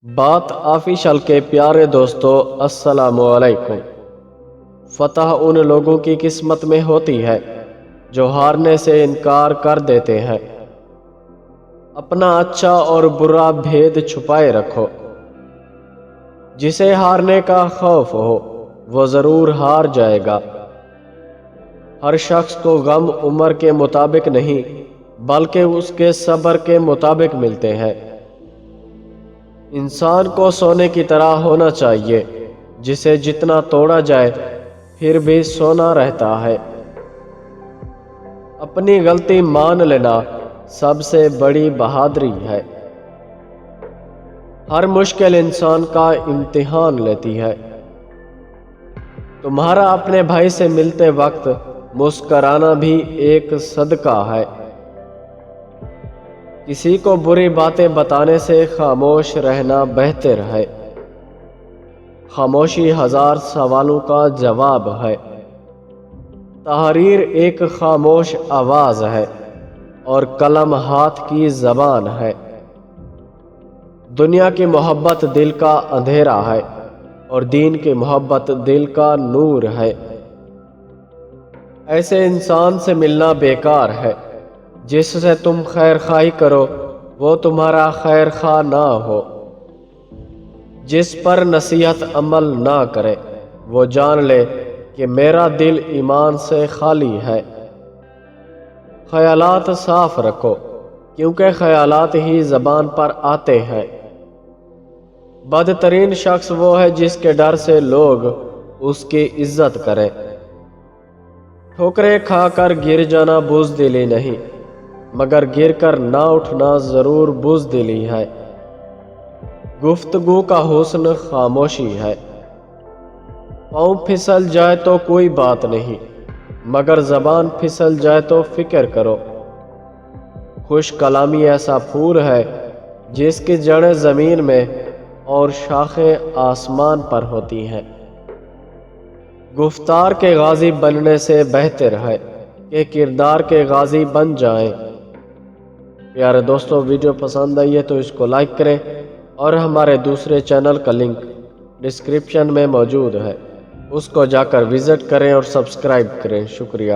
بات آفیشل کے پیارے دوستو، السلام علیکم۔ فتح ان لوگوں کی قسمت میں ہوتی ہے جو ہارنے سے انکار کر دیتے ہیں۔ اپنا اچھا اور برا بھید چھپائے رکھو۔ جسے ہارنے کا خوف ہو وہ ضرور ہار جائے گا۔ ہر شخص کو غم عمر کے مطابق نہیں بلکہ اس کے صبر کے مطابق ملتے ہیں۔ انسان کو سونے کی طرح ہونا چاہیے جسے جتنا توڑا جائے پھر بھی سونا رہتا ہے۔ اپنی غلطی مان لینا سب سے بڑی بہادری ہے۔ ہر مشکل انسان کا امتحان لیتی ہے۔ تمہارا اپنے بھائی سے ملتے وقت مسکرانا بھی ایک صدقہ ہے۔ کسی کو بری باتیں بتانے سے خاموش رہنا بہتر ہے۔ خاموشی ہزار سوالوں کا جواب ہے۔ تحریر ایک خاموش آواز ہے اور قلم ہاتھ کی زبان ہے۔ دنیا کی محبت دل کا اندھیرا ہے اور دین کی محبت دل کا نور ہے۔ ایسے انسان سے ملنا بیکار ہے جس سے تم خیر خواہی کرو وہ تمہارا خیر خواہ نہ ہو۔ جس پر نصیحت عمل نہ کرے وہ جان لے کہ میرا دل ایمان سے خالی ہے۔ خیالات صاف رکھو کیونکہ خیالات ہی زبان پر آتے ہیں۔ بدترین شخص وہ ہے جس کے ڈر سے لوگ اس کی عزت کریں۔ ٹھوکریں کھا کر گر جانا بزدلی نہیں مگر گر کر نہ اٹھنا ضرور بزدلی ہے۔ گفتگو کا حسن خاموشی ہے۔ پاؤں پھسل جائے تو کوئی بات نہیں مگر زبان پھسل جائے تو فکر کرو۔ خوش کلامی ایسا پھول ہے جس کی جڑیں زمین میں اور شاخیں آسمان پر ہوتی ہیں۔ گفتار کے غازی بننے سے بہتر ہے کہ کردار کے غازی بن جائیں۔ پیارے دوستو، ویڈیو پسند آئی ہے تو اس کو لائک کریں اور ہمارے دوسرے چینل کا لنک ڈسکرپشن میں موجود ہے، اس کو جا کر وزٹ کریں اور سبسکرائب کریں۔ شکریہ۔